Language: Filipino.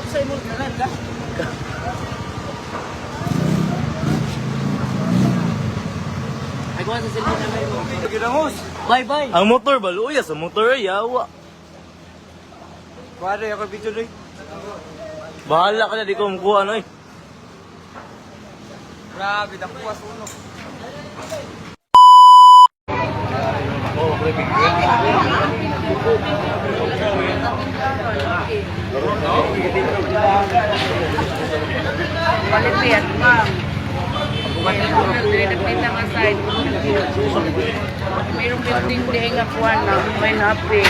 sa imo na ka. Ay, kuha sa cellphone na mo. Ginamos. Bye-bye. Ang motor ba? Luya sa motor ay yawa. Pare, ako video doy. Bahala ka na, di ko makuha ano eh. Grabe, nakuha sa uno. Palipit, ma'am. Nagpita nga side. Mayroong building di nga kuha na. May napi.